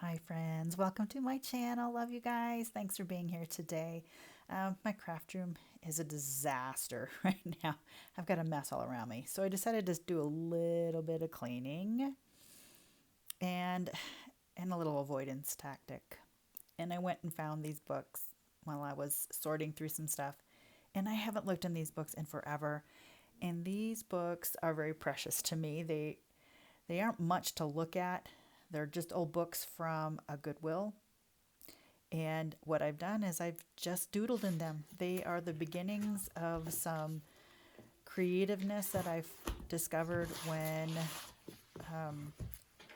Hi, friends. Welcome to my channel. Love you guys. Thanks for being here today. My craft room is a disaster right now. I've got a mess all around me. So I decided to do a little bit of cleaning and a little avoidance tactic. And I went and found these books while I was sorting through some stuff. And I haven't looked in these books in forever. And these books are very precious to me. They aren't much to look at. They're just old books from a Goodwill. And what I've done is I've just doodled in them. They are the beginnings of some creativeness that I've discovered when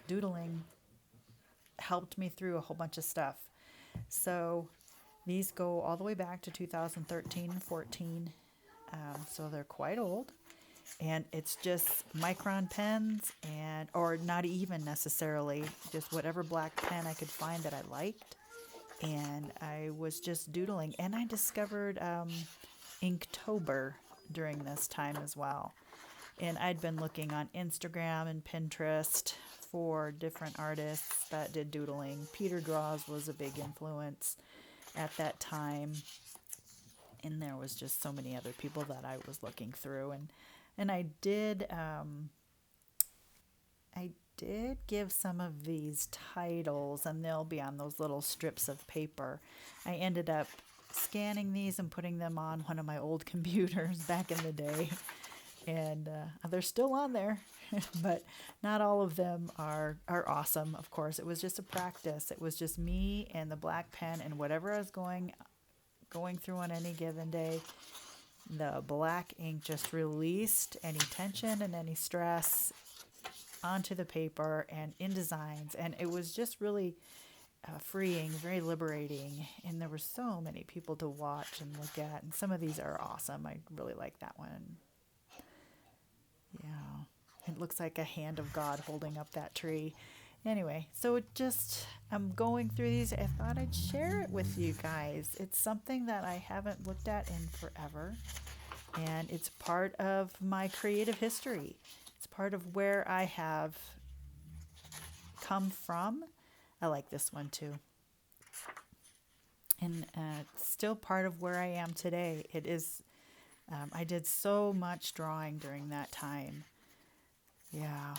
doodling helped me through a whole bunch of stuff. So these go all the way back to 2013 and 14. So they're quite old. And it's just micron pens or not even necessarily, just whatever black pen I could find that I liked. And I was just doodling, and I discovered Inktober during this time as well. And I'd been looking on Instagram and Pinterest for different artists that did doodling. Peter Draws was a big influence at that time, and there was just so many other people that I was looking through, and I did give some of these titles, and they'll be on those little strips of paper. I ended up scanning these and putting them on one of my old computers back in the day, and they're still on there, but not all of them are awesome. Of course, it was just a practice. It was just me and the black pen and whatever I was going through on any given day. The black ink just released any tension and any stress onto the paper and in designs, and it was just really freeing, very liberating. And there were so many people to watch and look at, and some of these are awesome. I really like that one. Yeah, it looks like a hand of God holding up that tree. Anyway, so I'm going through these. I thought I'd share it with you guys. It's something that I haven't looked at in forever, and it's part of my creative history. It's part of where I have come from. I like this one too. And it's still part of where I am today. It is, I did so much drawing during that time. Yeah.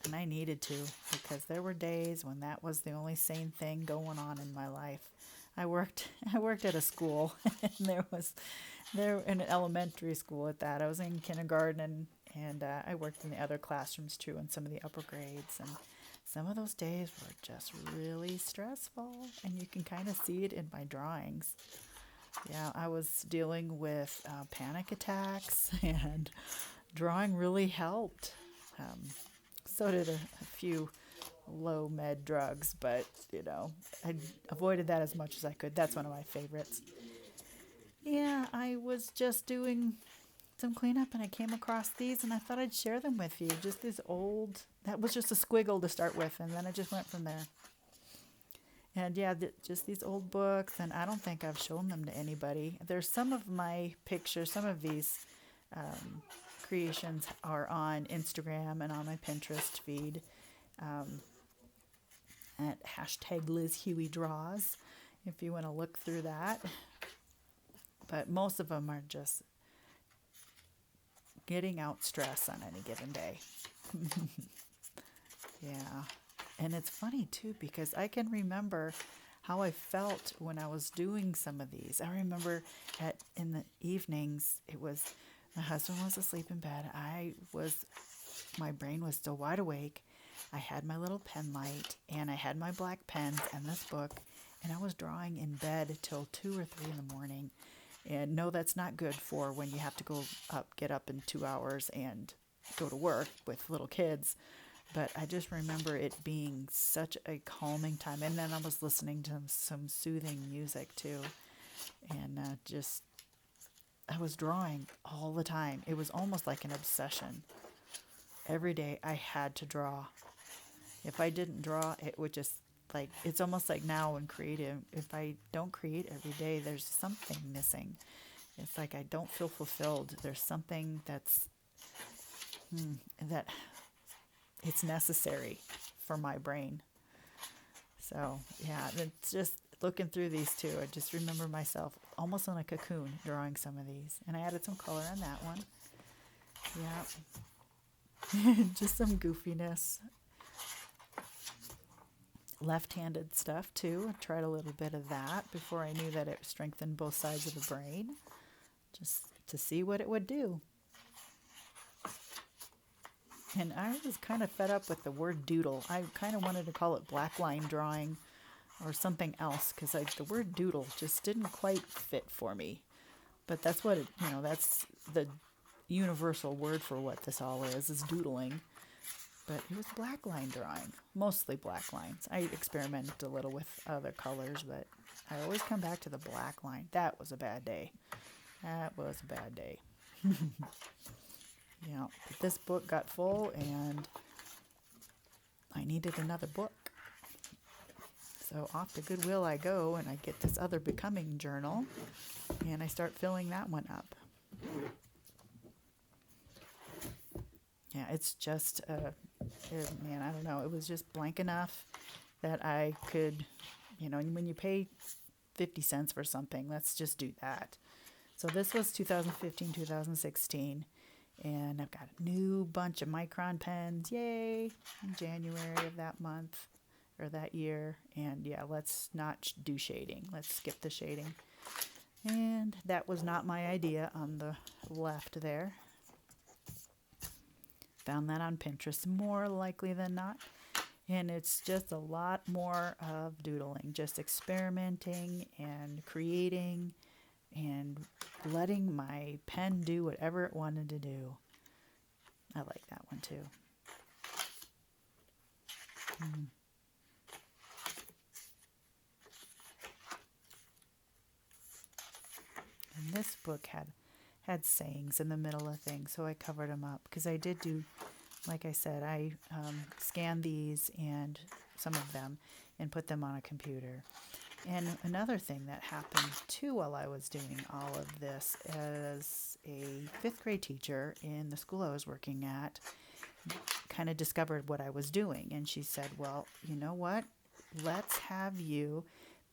And I needed to, because there were days when that was the only sane thing going on in my life. I worked at a school, and there in an elementary school at that. I was in kindergarten, and I worked in the other classrooms too, in some of the upper grades. And some of those days were just really stressful, and you can kind of see it in my drawings. Yeah, I was dealing with panic attacks, and drawing really helped. Um, so did a few low med drugs, but I avoided that as much as I could. That's one of my favorites. Yeah, I was just doing some cleanup, and I came across these, and I thought I'd share them with you. Just these old, that was just a squiggle to start with, and then I just went from there. And yeah, just these old books, and I don't think I've shown them to anybody. There's some of my pictures, some of these um, creations are on Instagram and on my Pinterest feed um, at hashtag Liz Huey Draws, if you want to look through that. But most of them are just getting out stress on any given day. Yeah. And it's funny too, because I can remember how I felt when I was doing some of these. I remember in the evenings, it was my husband was asleep in bed. My brain was still wide awake. I had my little pen light, and I had my black pens and this book, and I was drawing in bed till 2 or 3 in the morning. And no, that's not good for when you have to get up in 2 hours and go to work with little kids. But I just remember it being such a calming time. And then I was listening to some soothing music too. And I was drawing all the time. It was almost like an obsession. Every day I had to draw. If I didn't draw, it would just it's almost like now in creative, if I don't create every day, there's something missing. It's like I don't feel fulfilled. There's something that it's necessary for my brain. So, yeah, it's just looking through these two. I just remember myself almost on a cocoon drawing some of these. And I added some color on that one. Yeah. Just some goofiness. Left-handed stuff, too. I tried a little bit of that before I knew that it strengthened both sides of the brain, just to see what it would do. And I was kind of fed up with the word doodle. I kind of wanted to call it black line drawing or something else because the word doodle just didn't quite fit for me. But that's what that's the universal word for what this all is doodling. But it was black line drawing, mostly black lines. I experimented a little with other colors, but I always come back to the black line. That was a bad day. That was a bad day. Yeah, but this book got full and I needed another book. So off to Goodwill I go and I get this other Becoming journal and I start filling that one up. Yeah, it's just, man, I don't know. It was just blank enough that I could, when you pay 50 cents for something, let's just do that. So this was 2015, 2016. And I've got a new bunch of Micron pens, yay, in January of that month, or that year. And yeah, let's not do shading. Let's skip the shading. And that was not my idea on the left there. Found that on Pinterest, more likely than not. And it's just a lot more of doodling, just experimenting and creating and letting my pen do whatever it wanted to do. I like that one too. And this book had sayings in the middle of things, so I covered them up because I did do, like I said, I scanned these and some of them and put them on a computer. And another thing that happened too while I was doing all of this, as a fifth grade teacher in the school I was working at, kind of discovered what I was doing. And she said, well, you know what? Let's have you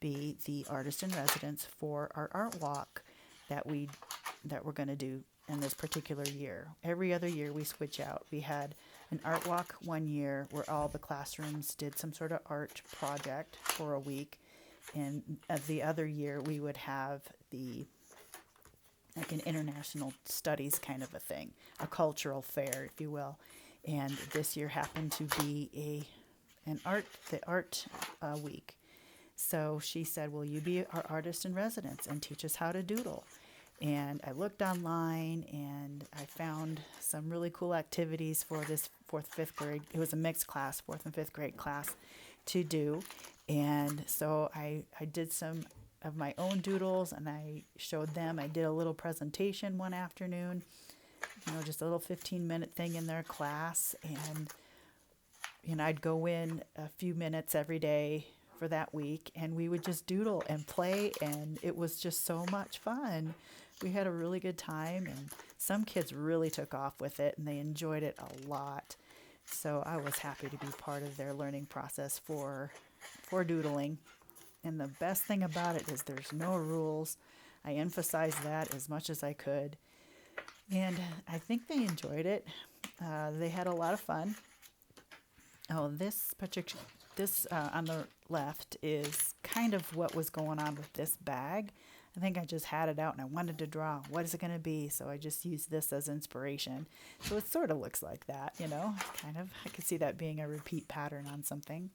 be the artist in residence for our art walk that we're going to do in this particular year. Every other year we switch out. We had an art walk one year where all the classrooms did some sort of art project for a week. And the other year we would have like an international studies kind of a thing, a cultural fair, if you will. And this year happened to be the art week. So she said, will you be our artist in residence and teach us how to doodle? And I looked online and I found some really cool activities for this 4th, 5th grade. It was a mixed class, 4th and 5th grade class to do. And so I did some of my own doodles and I showed them. I did a little presentation one afternoon, just a little 15-minute thing in their class. And I'd go in a few minutes every day for that week and we would just doodle and play. And it was just so much fun. We had a really good time and some kids really took off with it and they enjoyed it a lot. So I was happy to be part of their learning process for doodling. And the best thing about it is there's no rules. I emphasized that as much as I could. And I think they enjoyed it. They had a lot of fun. Oh, this on the left is kind of what was going on with this bag. I think I just had it out and I wanted to draw. What is it going to be? So I just used this as inspiration. So it sort of looks like that, kind of. I could see that being a repeat pattern on something.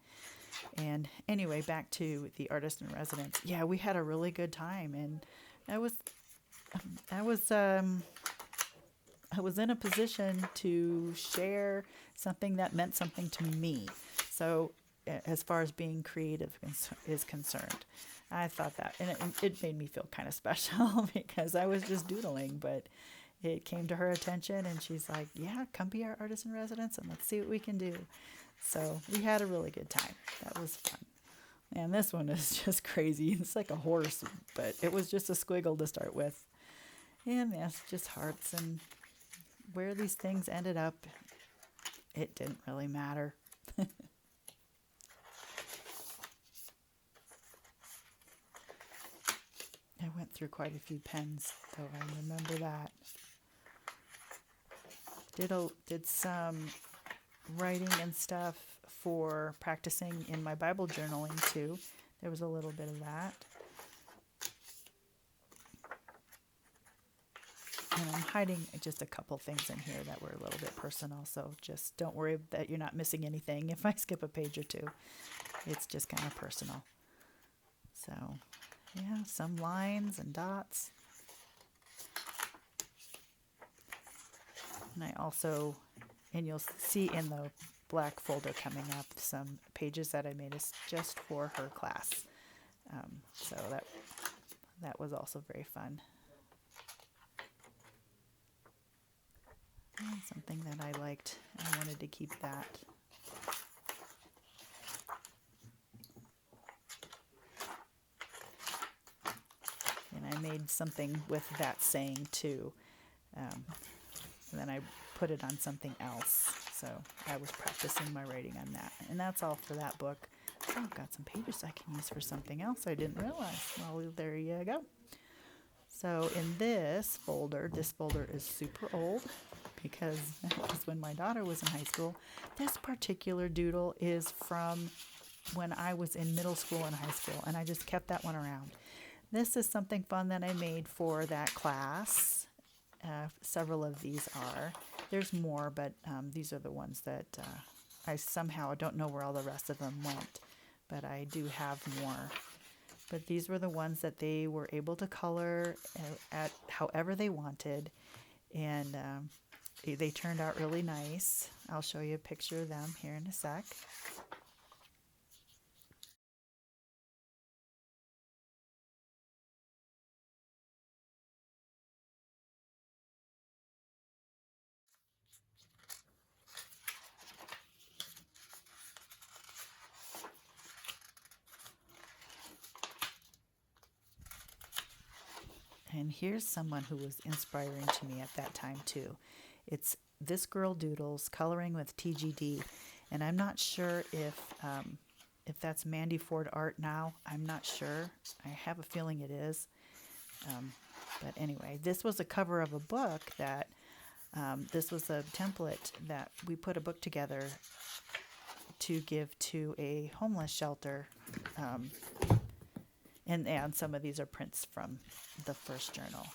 And anyway, back to the artist in residence. Yeah, we had a really good time, and I was in a position to share something that meant something to me. So as far as being creative is concerned, I thought that, and it made me feel kind of special because I was just doodling, but it came to her attention and she's like, yeah, come be our artist in residence and let's see what we can do. So we had a really good time. That was fun. And this one is just crazy. It's like a horse, but it was just a squiggle to start with. And yes, just hearts. And where these things ended up, it didn't really matter. I went through quite a few pens, though I remember that. Did some writing and stuff for practicing in my Bible journaling too. There was a little bit of that. And I'm hiding just a couple things in here that were a little bit personal, so just don't worry that you're not missing anything if I skip a page or two. It's just kind of personal. So, yeah, some lines and dots. And I also, and you'll see in the black folder coming up, some pages that I made just for her class. So that was also very fun. And something that I liked, I wanted to keep that. And I made something with that saying too. And then I put it on something else. So I was practicing my writing on that. And that's all for that book. So I've got some pages I can use for something else I didn't realize. Well, there you go. So in this folder is super old because that was when my daughter was in high school. This particular doodle is from when I was in middle school and high school, and I just kept that one around. This is something fun that I made for that class. Several of these are. There's more, but these are the ones that I somehow don't know where all the rest of them went, but I do have more. But these were the ones that they were able to color at however they wanted, and they turned out really nice. I'll show you a picture of them here in a sec. And here's someone who was inspiring to me at that time too. It's This Girl Doodles, coloring with TGD, and I'm not sure if that's Mandy Ford art now. I'm not sure. I have a feeling it is. But anyway, this was a cover of a book that this was a template that we put a book together to give to a homeless shelter. And some of these are prints from the first journal.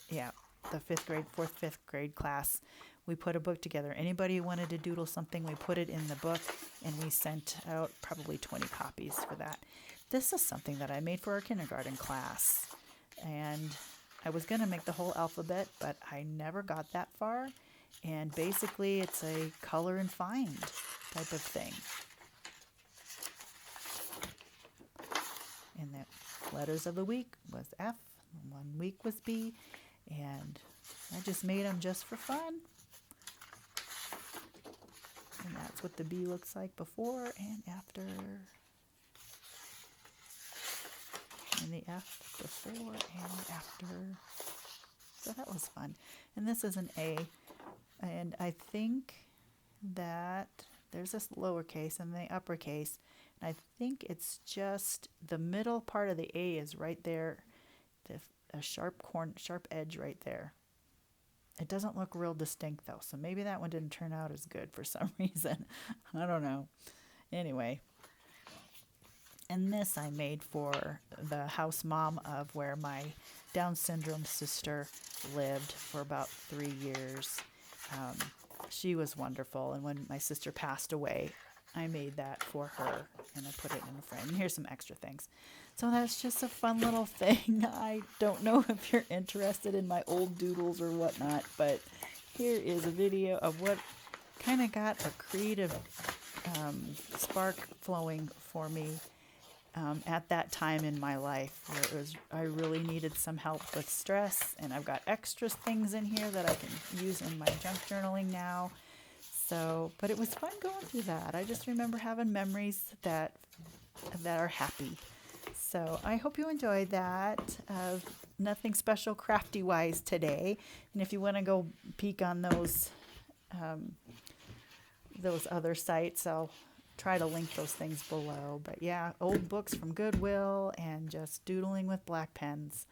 Yeah, the fourth, fifth grade class. We put a book together. Anybody who wanted to doodle something, we put it in the book, and we sent out probably 20 copies for that. This is something that I made for our kindergarten class. And I was going to make the whole alphabet, but I never got that far. And basically, it's a color and find type of thing. And the letters of the week was F, 1 week was B, and I just made them just for fun. And that's what the B looks like before and after. And the F before and after. So that was fun. And this is an A. And I think that there's this lowercase and the uppercase. And I think it's just the middle part of the A is right there. A sharp edge right there. It doesn't look real distinct though, so maybe that one didn't turn out as good for some reason. I don't know. Anyway, and this I made for the house mom of where my Down syndrome sister lived for about 3 years. She was wonderful, and when my sister passed away, I made that for her, and I put it in a frame. And here's some extra things. So that's just a fun little thing. I don't know if you're interested in my old doodles or whatnot, but here is a video of what kind of got a creative spark flowing for me at that time in my life where I really needed some help with stress, and I've got extra things in here that I can use in my junk journaling now. So, but it was fun going through that. I just remember having memories that are happy. So I hope you enjoyed that. Nothing special crafty-wise today. And if you want to go peek on those other sites, I'll try to link those things below. But yeah, old books from Goodwill and just doodling with black pens.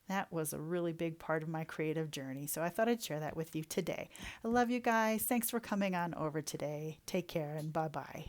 That was a really big part of my creative journey. So I thought I'd share that with you today. I love you guys. Thanks for coming on over today. Take care and bye bye.